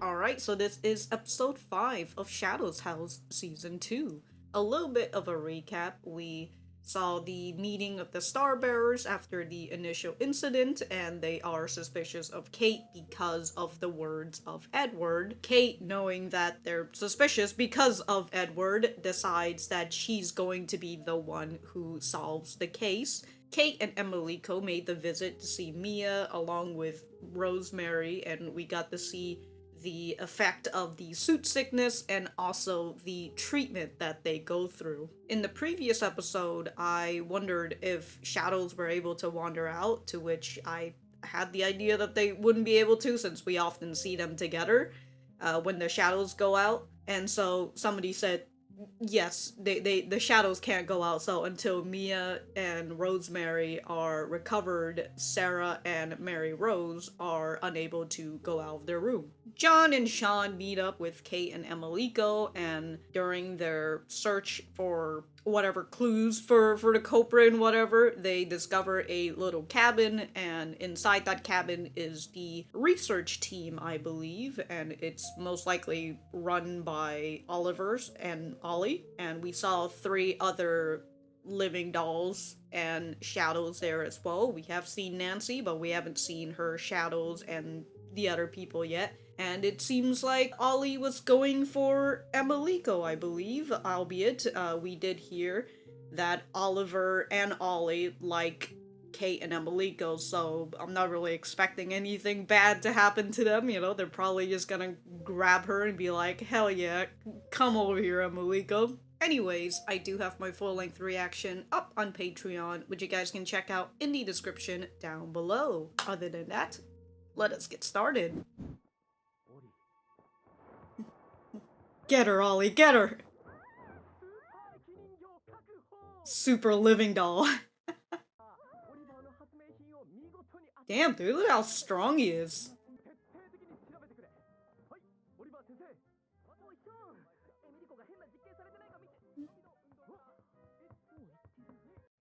Alright, so this is episode 5 of Shadow's House Season 2. A little bit of a recap. We saw the meeting of the Starbearers after the initial incident, and they are suspicious of Kate because of the words of Edward. Kate, knowing that they're suspicious because of Edward, decides that she's going to be the one who solves the case. Kate and Emilico made the visit to see Mia along with Rosemary, and we got to see the effect of the Soot sickness and also the treatment that they go through. In the previous episode, I wondered if shadows were able to wander out, to which I had the idea that they wouldn't be able to since we often see them together when the shadows go out. And so somebody said, yes, the shadows can't go out, so until Mia and Rosemary are recovered, Sarah and Mary Rose are unable to go out of their room. John and Sean meet up with Kate and Emilico, and during their search for whatever clues for the culprit and whatever, they discover a little cabin, and inside that cabin is the research team, I believe, and it's most likely run by Oliver's and Ollie, and we saw 3 other living dolls and shadows there as well. We have seen Nancy, but we haven't seen her shadows and the other people yet. And it seems like Ollie was going for Emilico, I believe, albeit we did hear that Oliver and Ollie like Kate and Emilico, so I'm not really expecting anything bad to happen to them, you know, they're probably just gonna grab her and be like, hell yeah, come over here, Emilico. Anyways, I do have my full-length reaction up on Patreon, which you guys can check out in the description down below. Other than that, let us get started. Get her, Ollie, get her! Super living doll. Damn, dude, look how strong he is.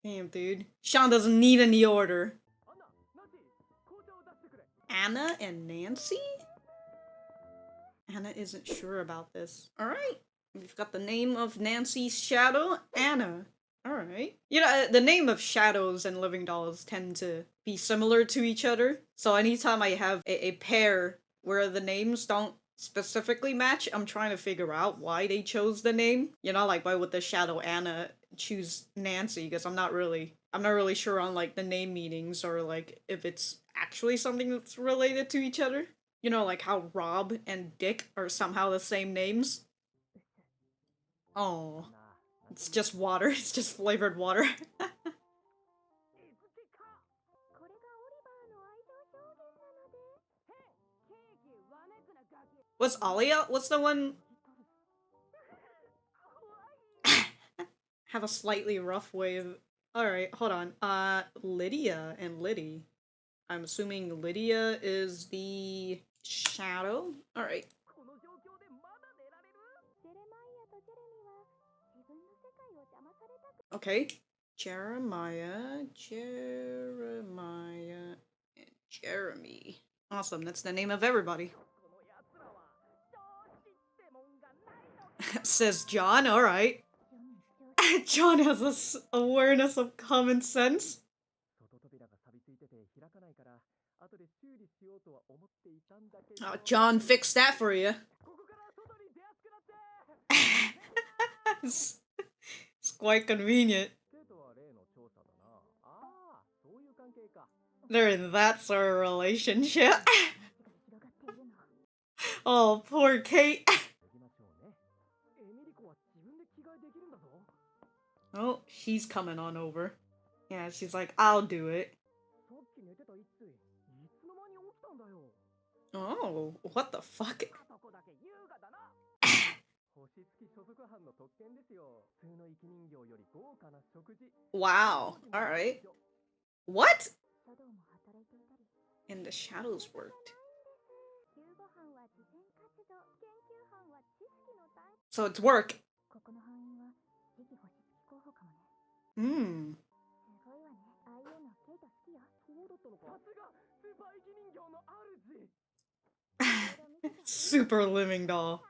Damn, dude. Sean doesn't need any order. Anna and Nancy? Anna isn't sure about this. Alright. We've got the name of Nancy's shadow, Anna. Alright. You know, the name of shadows and living dolls tend to be similar to each other. So anytime I have a pair where the names don't specifically match, I'm trying to figure out why they chose the name. You know, like why would the shadow Anna choose Nancy? Because I'm not really sure on like the name meanings or like if it's actually something that's related to each other. You know, like how Rob and Dick are somehow the same names. Oh, it's just water. It's just flavored water. What's Ollie? What's the one? Have a slightly rough way of... Alright, hold on. Lydia and Liddy. I'm assuming Lydia is the shadow? Alright. Okay. Jeremiah, and Jeremy. Awesome, that's the name of everybody. Says John, alright. John has this awareness of common sense. Oh, John fixed that for you. It's quite convenient. They're in that sort of relationship. Oh, poor Kate. Oh, she's coming on over. Yeah, she's like, I'll do it. Oh, what the fuck? Wow, alright. What? And the shadows worked. So it's work. Hmm. Super living doll.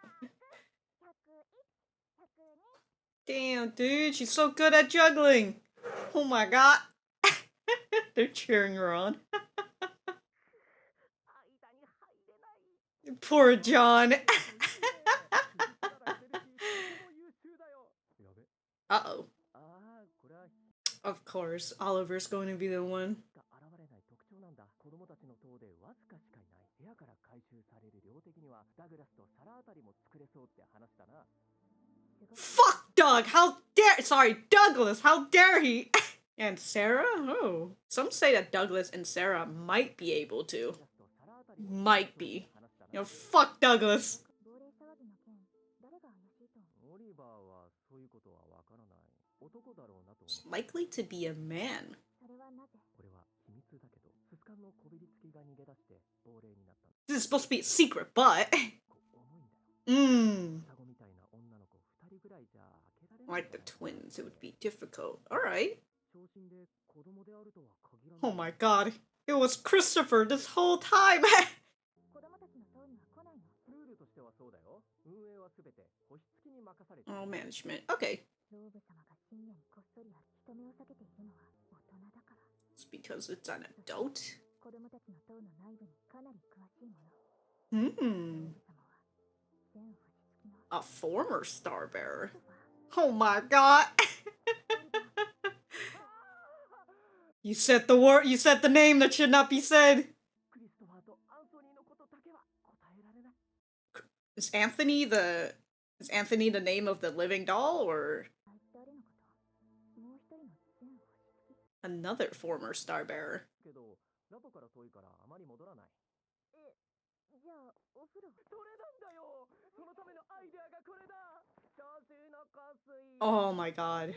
Damn, dude, she's so good at juggling. Oh my god. They're cheering her on. Poor John. Uh-oh. Of course, Oliver's going to be the one. Fuck Doug! How dare— sorry, Douglas! How dare he? And Sarah? Oh. Some say that Douglas and Sarah might be able to. Might be. You know, fuck Douglas. It's likely to be a man. This is supposed to be a secret, but... Like the twins, it would be difficult. Alright. Oh my god. It was Christopher this whole time! Oh, management. Okay. It's because it's an adult? A former star bearer. Oh my god. You said the word— you said the name that should not be said. Is Anthony the— is Anthony the name of the living doll, or another former star bearer? Oh my god.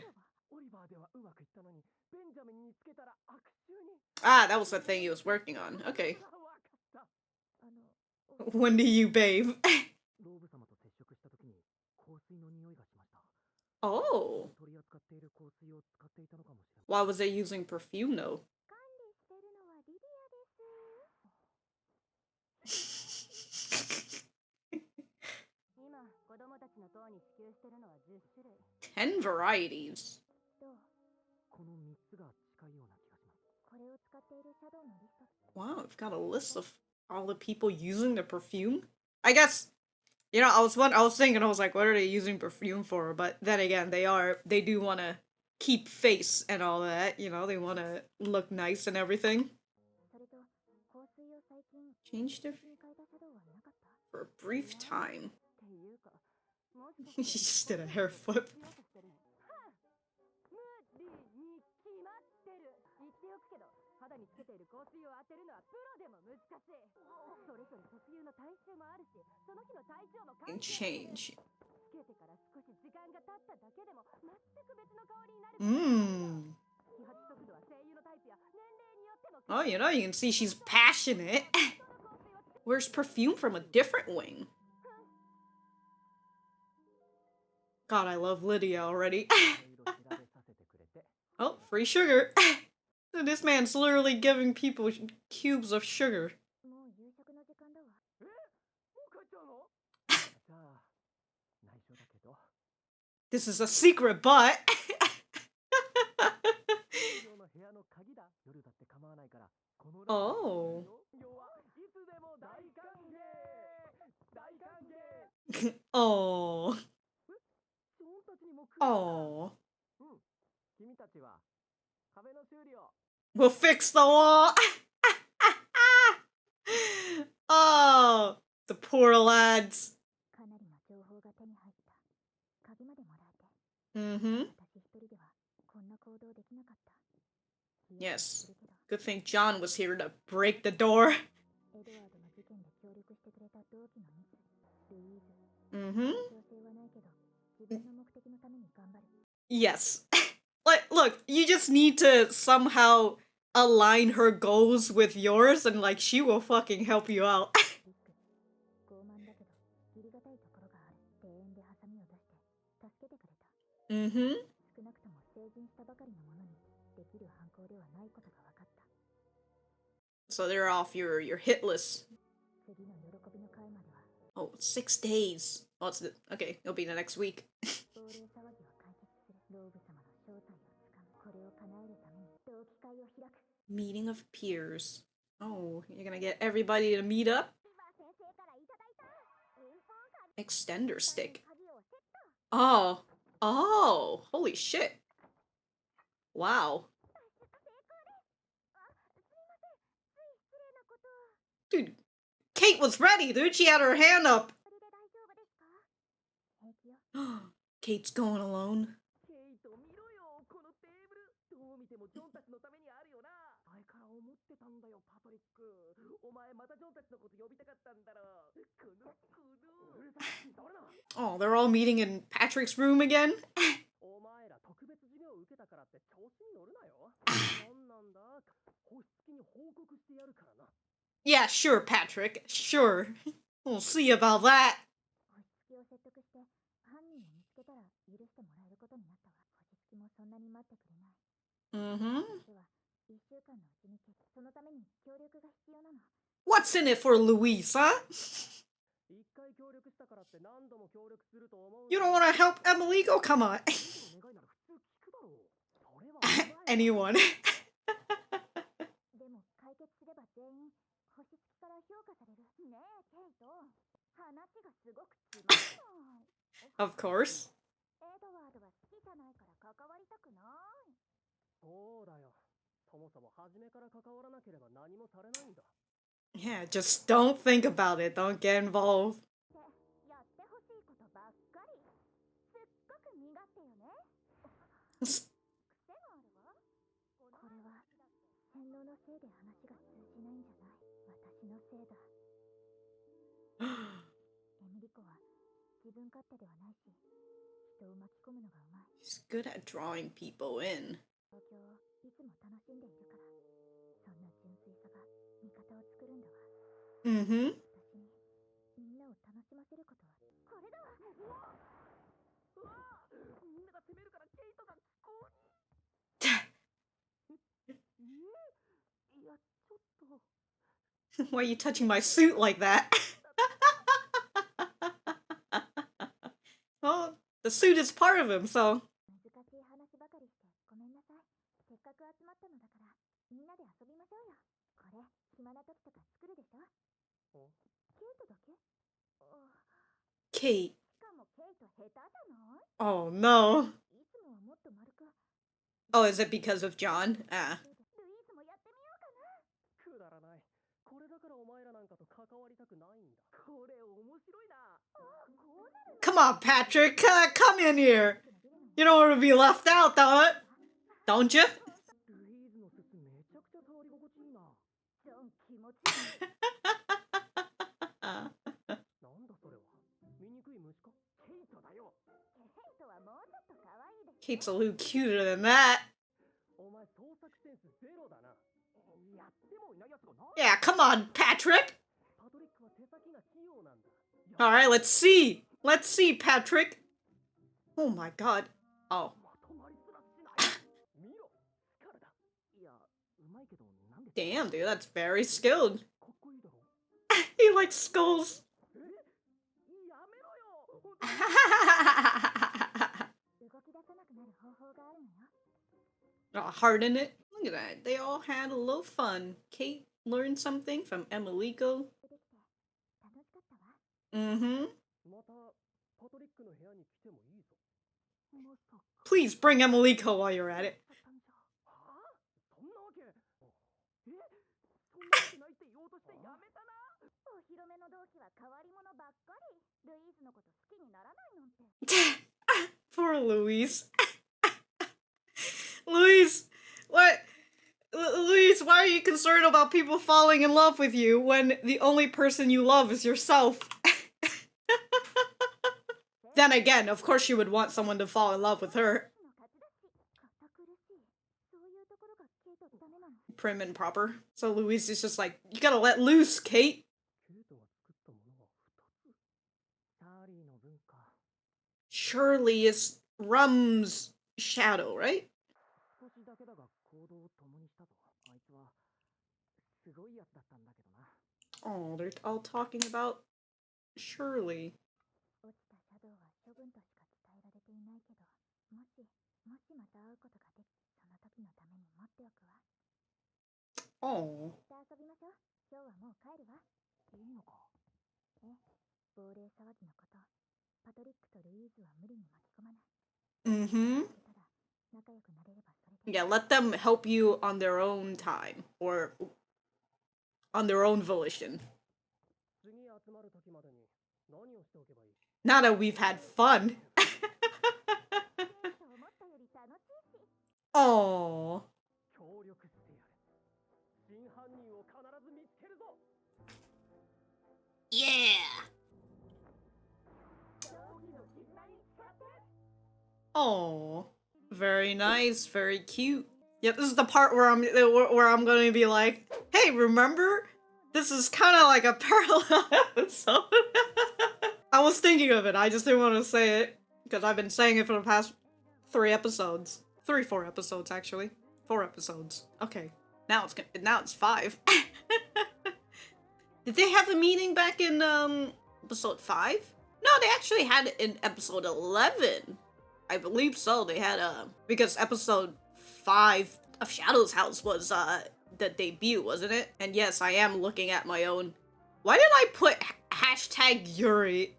Ah, that was the thing he was working on. Okay. When do you bathe? Oh. Why was they using perfume though? Ten varieties. Wow, I've got a list of all the people using the perfume. I guess, you know, I was thinking, I was like, what are they using perfume for? But then again, they do want to keep face and all that, you know, they want to look nice and everything. Changed it for a brief time. She just did a hair flip. And change. Oh, you know, you can see she's passionate. Where's perfume from a different wing? God, I love Lydia already. Oh, free sugar. This man's literally giving people cubes of sugar. This is a secret, but... Oh. Oh. Oh. We'll fix the wall. Oh, the poor lads. Yes. Good thing John was here to break the door. Yes. Like, look, you just need to somehow align her goals with yours, and like, she will fucking help you out. So they're off your hit list. Oh, 6 days. Oh, okay, it'll be the next week. Meeting of peers. Oh, you're gonna get everybody to meet up? Extender stick. Oh. Oh, holy shit. Wow. Dude, Kate was ready, dude. She had her hand up. Kate's going alone. Oh, they're all meeting in Patrick's room again? Yeah, sure, Patrick. Sure. We'll see about that. Mm-hmm. What's in it for Louise, huh? You don't want to help Emilico? Come on. Anyone. Of course. Yeah, just don't think about it. Don't get involved. He's good at drawing people in. Mm-hmm. Why are you touching my suit like that? Well, the suit is part of him, so... Kate. Oh, no. Oh, is it because of John? Ah. Come on, Patrick. Come in here. You don't want to be left out, though, don't you? Kate's a little cuter than that. Yeah, come on, Patrick. Alright, let's see. Let's see, Patrick. Oh my god. Oh. Damn, dude, that's very skilled. He likes skulls. Harden it. Look at that. They all had a little fun. Kate learned something from Emilico. Mm-hmm. Please bring Emilico while you're at it. Poor Louise. Louise, what? Louise, why are you concerned about people falling in love with you when the only person you love is yourself? Then again, of course you would want someone to fall in love with her. Prim and proper. So Louise is just like, you gotta let loose, Kate. Shirley is Rum's shadow, right? Oh, they're all talking about Shirley. Oh. Mm-hmm. Yeah, let them help you on their own time, or on their own volition. Now that we've had fun. Oh. Yeah. Oh. Very nice, very cute. Yep, this is the part where I'm going to be like, "Hey, remember? This is kind of like a parallel episode." I was thinking of it. I just didn't want to say it because I've been saying it for the past 3 episodes. 4 episodes actually. 4 episodes. Okay. Now it's 5. Did they have a meeting back in episode 5? No, they actually had it in episode 11. I believe so. They had because episode 5 of Shadow's House was the debut, wasn't it? And yes, I am looking at my own. Why did I put hashtag Yuri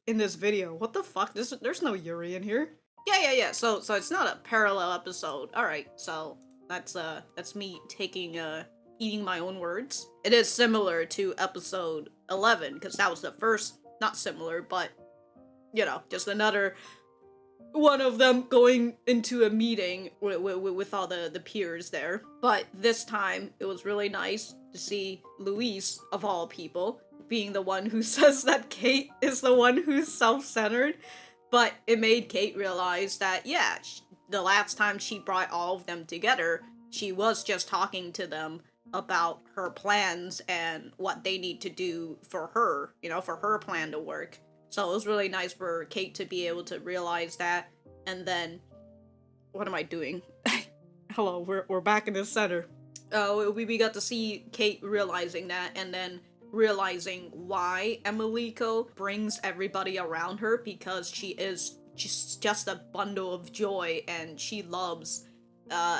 in this video? What the fuck? There's no Yuri in here. Yeah. So it's not a parallel episode. All right. So that's me taking eating my own words. It is similar to episode 11 because that was the first. Not similar, but you know, just another one of them going into a meeting with all the peers there. But this time, it was really nice to see Louise, of all people, being the one who says that Kate is the one who's self-centered. But it made Kate realize that, yeah, the last time she brought all of them together, she was just talking to them about her plans and what they need to do for her, you know, for her plan to work. So it was really nice for Kate to be able to realize that. And then, what am I doing? Hello, we're back in the center. We got to see Kate realizing that, and then realizing why Emilico brings everybody around her, because she is just a bundle of joy, and she loves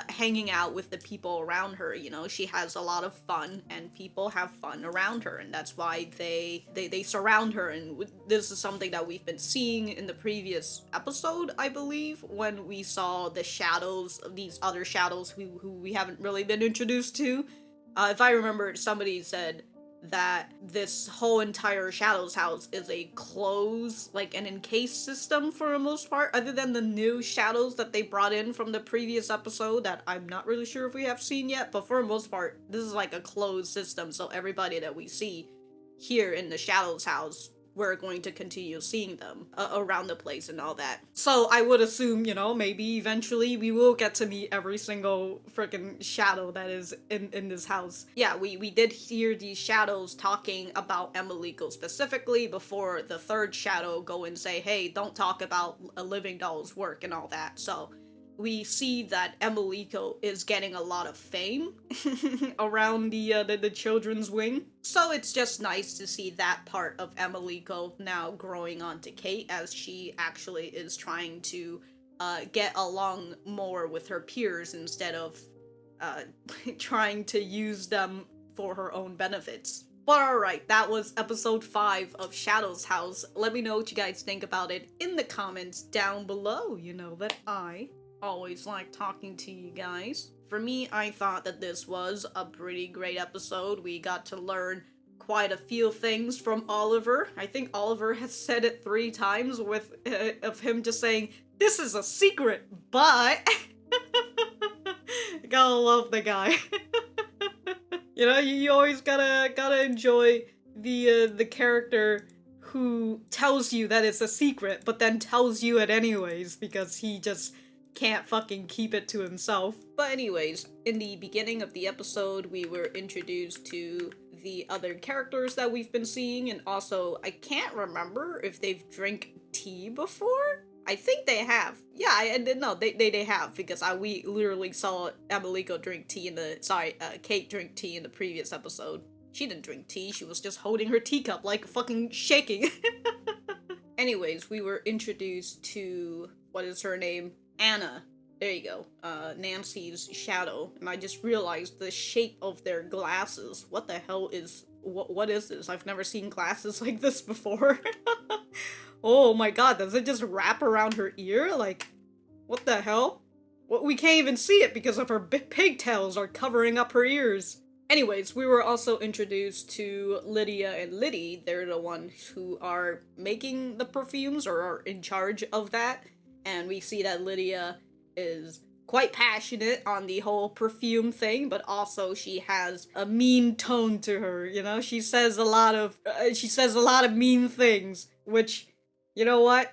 hanging out with the people around her. You know, she has a lot of fun, and people have fun around her, and that's why they surround her. And this is something that we've been seeing in the previous episode, I believe, when we saw the shadows, these other shadows who we haven't really been introduced to. If I remember, somebody said that this whole entire Shadows house is a closed, like an encased system for the most part, other than the new shadows that they brought in from the previous episode that I'm not really sure if we have seen yet, but for the most part, this is like a closed system, so everybody that we see here in the Shadows house, we're going to continue seeing them around the place and all that. So I would assume, you know, maybe eventually we will get to meet every single freaking shadow that is in this house. Yeah, we did hear these shadows talking about Emilico specifically before the third shadow go and say, hey, don't talk about a living doll's work and all that. So we see that Emilico is getting a lot of fame around the children's wing. So it's just nice to see that part of Emilico now growing onto Kate, as she actually is trying to get along more with her peers instead of trying to use them for her own benefits. But alright, that was episode 5 of Shadow's House. Let me know what you guys think about it in the comments down below. You know that I always like talking to you guys. For me, I thought that this was a pretty great episode. We got to learn quite a few things from Oliver. I think Oliver has said it 3 times with of him just saying, this is a secret, but... Gotta love the guy. You know, you always gotta enjoy the character who tells you that it's a secret, but then tells you it anyways, because he just can't fucking keep it to himself. But anyways, in the beginning of the episode, we were introduced to the other characters that we've been seeing, and also, I can't remember if they've drank tea before? I think they have. Yeah, no, they have, because we literally saw Emilico drink tea in the, Kate drink tea in the previous episode. She didn't drink tea, she was just holding her teacup like fucking shaking. Anyways, we were introduced to, what is her name? Anna. There you go. Nancy's shadow. And I just realized the shape of their glasses. What the hell is... What is this? I've never seen glasses like this before. Oh my god, does it just wrap around her ear? Like, what the hell? Well, we can't even see it because of her pigtails are covering up her ears. Anyways, we were also introduced to Lydia and Liddy. They're the ones who are making the perfumes or are in charge of that. And we see that Lydia is quite passionate on the whole perfume thing, but also she has a mean tone to her, you know? She says a lot of mean things, which, you know what?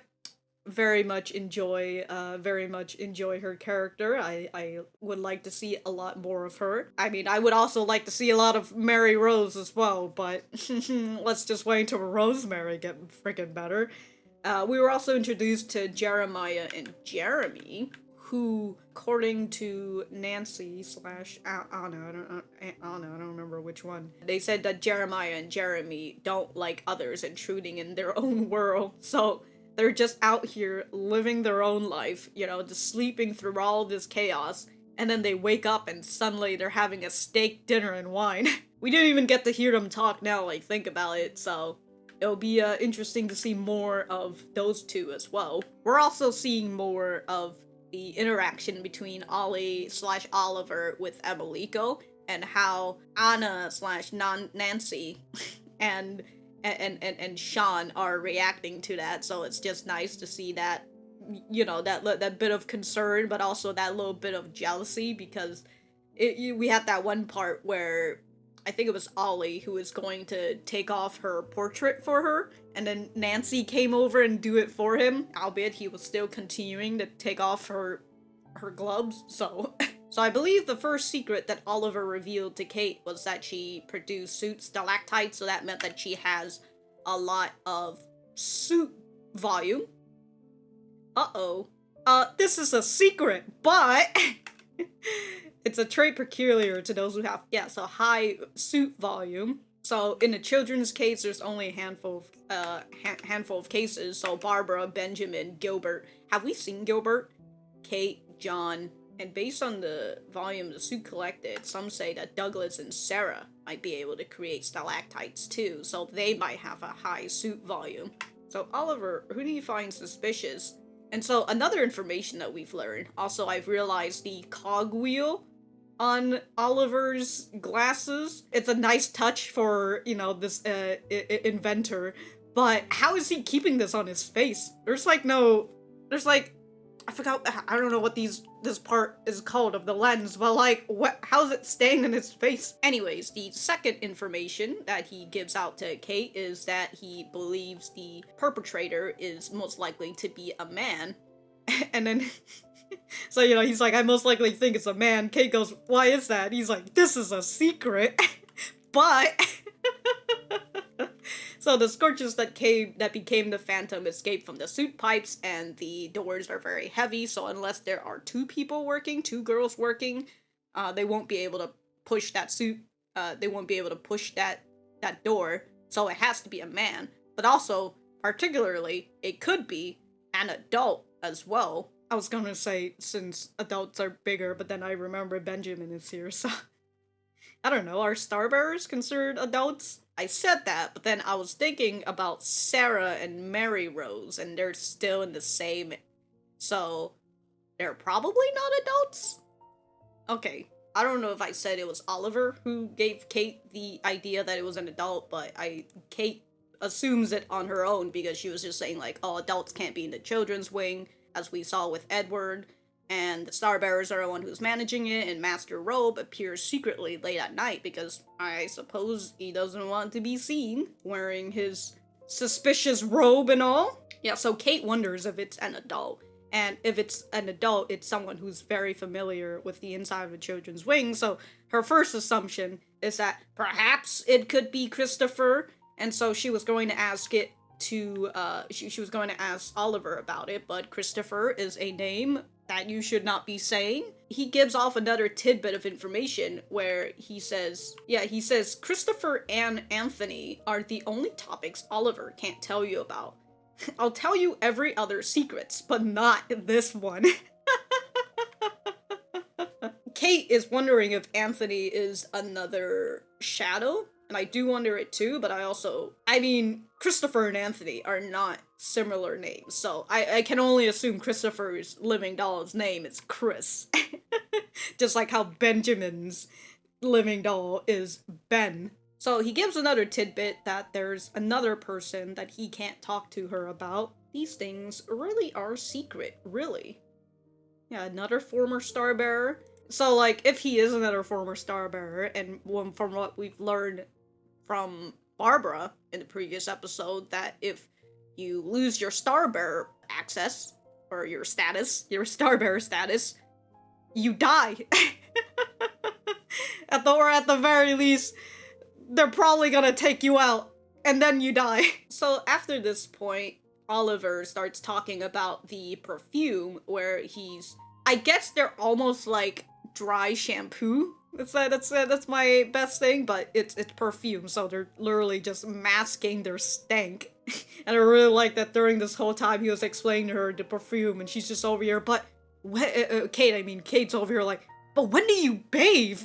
Very much enjoy her character. I would like to see a lot more of her. I mean, I would also like to see a lot of Mary Rose as well, but let's just wait until Rosemary get freaking better. We were also introduced to Jeremiah and Jeremy, who, according to Nancy slash Anna, I don't remember which one, they said that Jeremiah and Jeremy don't like others intruding in their own world, so they're just out here living their own life, you know, just sleeping through all this chaos, and then they wake up and suddenly they're having a steak dinner and wine. We didn't even get to hear them talk now, like, think about it, so it'll be interesting to see more of those two as well. We're also seeing more of the interaction between Ollie slash Oliver with Emilico, and how Anna slash Nancy and Sean are reacting to that, so it's just nice to see that, you know, that bit of concern, but also that little bit of jealousy, because we had that one part where I think it was Ollie who was going to take off her portrait for her, and then Nancy came over and do it for him, albeit he was still continuing to take off her gloves, so... So I believe the first secret that Oliver revealed to Kate was that she produced Soot stalactites, so that meant that she has a lot of Soot volume. Uh-oh. This is a secret, but it's a trait peculiar to those who have, so high Soot volume. So in the children's case, there's only a handful of cases, so Barbara, Benjamin, Gilbert. Have we seen Gilbert? Kate, John... And based on the volume the Soot collected, some say that Douglas and Sarah might be able to create stalactites too, so they might have a high Soot volume. So Oliver, who do you find suspicious? And so another information that we've learned, also I've realized the cogwheel on Oliver's glasses. It's a nice touch for, you know, this inventor, but how is he keeping this on his face? I forgot, I don't know what this part is called of the lens, but like, how's it staying in his face? Anyways, the second information that he gives out to Kate is that he believes the perpetrator is most likely to be a man. And then, so, you know, he's like, I most likely think it's a man. Kate goes, why is that? He's like, this is a secret. But... So the scorches that became the Phantom escaped from the Soot pipes, and the doors are very heavy, so unless there are two girls working, they won't be able to push that Soot, they won't be able to push that door, so it has to be a man. But also, particularly, it could be an adult as well. I was gonna say, since adults are bigger, but then I remember Benjamin is here, so... I don't know, are Starbearers considered adults? I said that, but then I was thinking about Sarah and Mary Rose, and they're still in the same... So, they're probably not adults? Okay, I don't know if I said it was Oliver who gave Kate the idea that it was an adult, but Kate assumes it on her own because she was just saying like, oh, adults can't be in the children's wing, as we saw with Edward, and the Starbearers are the one who's managing it, and Master Robe appears secretly late at night because I suppose he doesn't want to be seen wearing his suspicious robe and all. Yeah, so Kate wonders if it's an adult, and if it's an adult, it's someone who's very familiar with the inside of the children's wing, so her first assumption is that perhaps it could be Christopher, and so she was going to ask it to, she was going to ask Oliver about it, but Christopher is a name that you should not be saying. He gives off another tidbit of information where he says, Christopher and Anthony are the only topics Oliver can't tell you about. I'll tell you every other secrets, but not this one. Kate is wondering if Anthony is another shadow, and I do wonder it too, but I mean, Christopher and Anthony are not similar names, so I can only assume Christopher's living doll's name is Chris. Just like how Benjamin's living doll is Ben. So he gives another tidbit that there's another person that he can't talk to her about. These things really are secret, really. Yeah, another former Starbearer. So, like, if he is another former Starbearer, and from what we've learned from Barbara in the previous episode, that if you lose your Starbearer access, or your status, your Starbearer status, you die. At the very least, they're probably gonna take you out, and then you die. So after this point, Oliver starts talking about the perfume, where I guess they're almost like dry shampoo. That's my best thing, but it's perfume, so they're literally just masking their stank. And I really like that during this whole time he was explaining to her the perfume, and she's just over here, but Kate's over here like, but when do you bathe?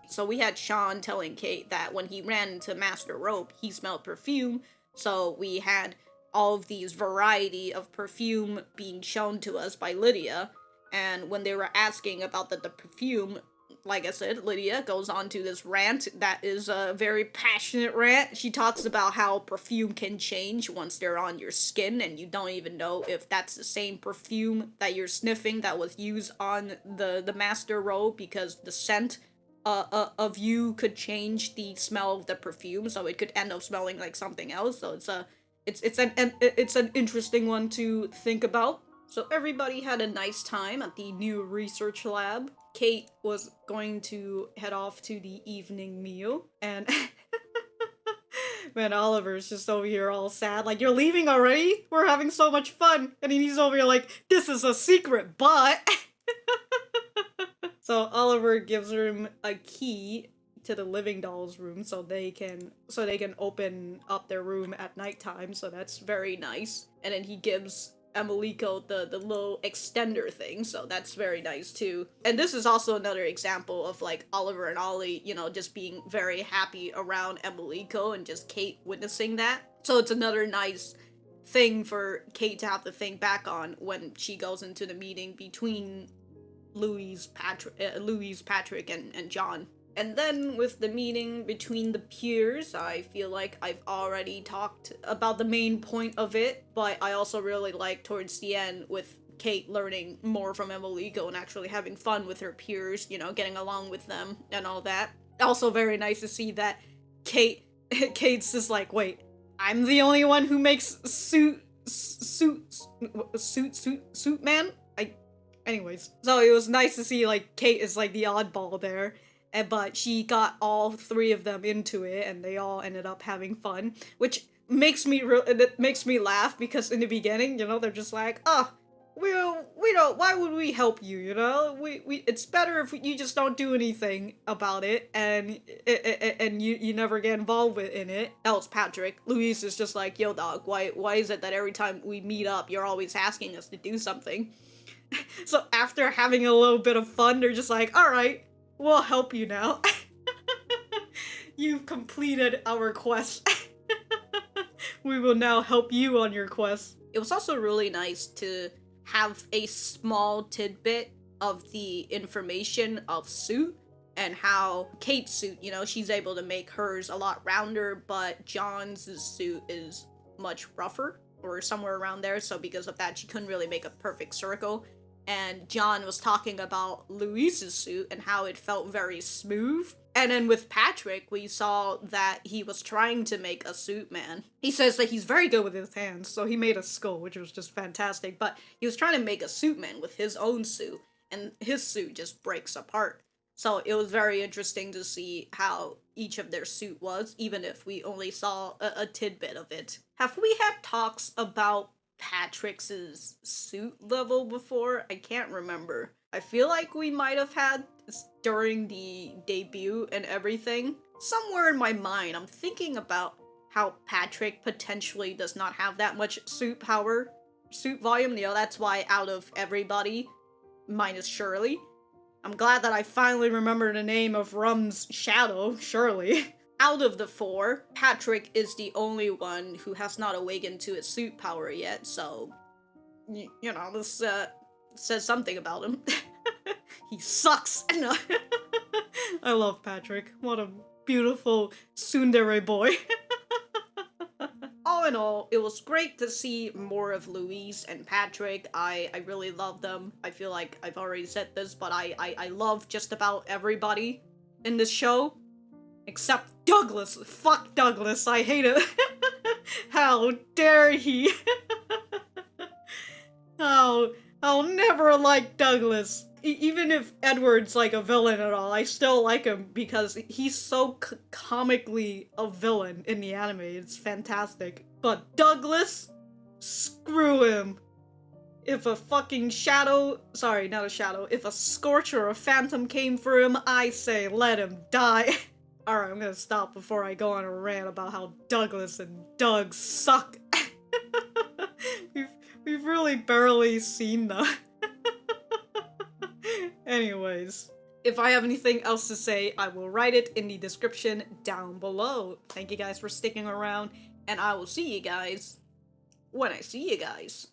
So we had Sean telling Kate that when he ran into Master Rope, he smelled perfume, so we had all of these variety of perfume being shown to us by Lydia, and when they were asking about the perfume, like I said, Lydia goes on to this rant that is a very passionate rant. She talks about how perfume can change once they're on your skin, and you don't even know if that's the same perfume that you're sniffing that was used on the Master Robe, because the scent of you could change the smell of the perfume, so it could end up smelling like something else. So it's an interesting one to think about. So everybody had a nice time at the new research lab. Kate was going to head off to the evening meal, and man, Oliver's just over here all sad, like, you're leaving already? We're having so much fun. And he's over here like, this is a secret, but... So Oliver gives him a key to the living doll's room so they can open up their room at nighttime, so that's very nice. And then he gives Emilico the little extender thing, so that's very nice too. And this is also another example of like Oliver and Ollie, you know, just being very happy around Emilico and just Kate witnessing that. So it's another nice thing for Kate to have to think back on when she goes into the meeting between Louise, Patrick, and John. And then with the meeting between the peers, I feel like I've already talked about the main point of it, but I also really like towards the end with Kate learning more from Emilico and actually having fun with her peers, you know, getting along with them and all that. Also very nice to see that Kate's just like, wait, I'm the only one who makes Sootman? Anyways, so it was nice to see, like, Kate is, like, the oddball there, but she got all three of them into it, and they all ended up having fun, which makes me laugh, because in the beginning, you know, they're just like, oh, we don't, why would we help you, you know? It's better if you just don't do anything about it, and you never get involved in it. That was Patrick. Louise is just like, yo, dog, why is it that every time we meet up, you're always asking us to do something? So after having a little bit of fun, they're just like, alright, we'll help you now. You've completed our quest. We will now help you on your quest. It was also really nice to have a small tidbit of the information of Soot, and how Kate's suit, you know, she's able to make hers a lot rounder, but John's suit is much rougher, or somewhere around there, so because of that, she couldn't really make a perfect circle. And John was talking about Louise's suit and how it felt very smooth. And then with Patrick, we saw that he was trying to make a Sootman. He says that he's very good with his hands, so he made a skull, which was just fantastic, but he was trying to make a Sootman with his own suit, and his suit just breaks apart. So it was very interesting to see how each of their suit was, even if we only saw a tidbit of it. Have we had talks about Patrick's suit level before? I can't remember. I feel like we might have had during the debut and everything. Somewhere in my mind, I'm thinking about how Patrick potentially does not have that much suit power, suit volume. You know, that's why out of everybody, minus Shirley, I'm glad that I finally remembered the name of Rum's shadow, Shirley. Out of the four, Patrick is the only one who has not awakened to his suit power yet, so, you know, this says something about him. He sucks! No. I love Patrick. What a beautiful tsundere boy. All in all, it was great to see more of Louise and Patrick. I really love them. I feel like I've already said this, but I love just about everybody in this show. Except Douglas. Fuck Douglas. I hate it. How dare he? Oh, I'll never like Douglas. Even if Edward's like a villain at all, I still like him because he's so comically a villain in the anime. It's fantastic. But Douglas? Screw him. If a fucking shadow, sorry, not a shadow, if a scorch or a phantom came for him, I say let him die. Alright, I'm gonna stop before I go on a rant about how Douglas and Doug suck. we've really barely seen them. Anyways, if I have anything else to say, I will write it in the description down below. Thank you guys for sticking around, and I will see you guys when I see you guys.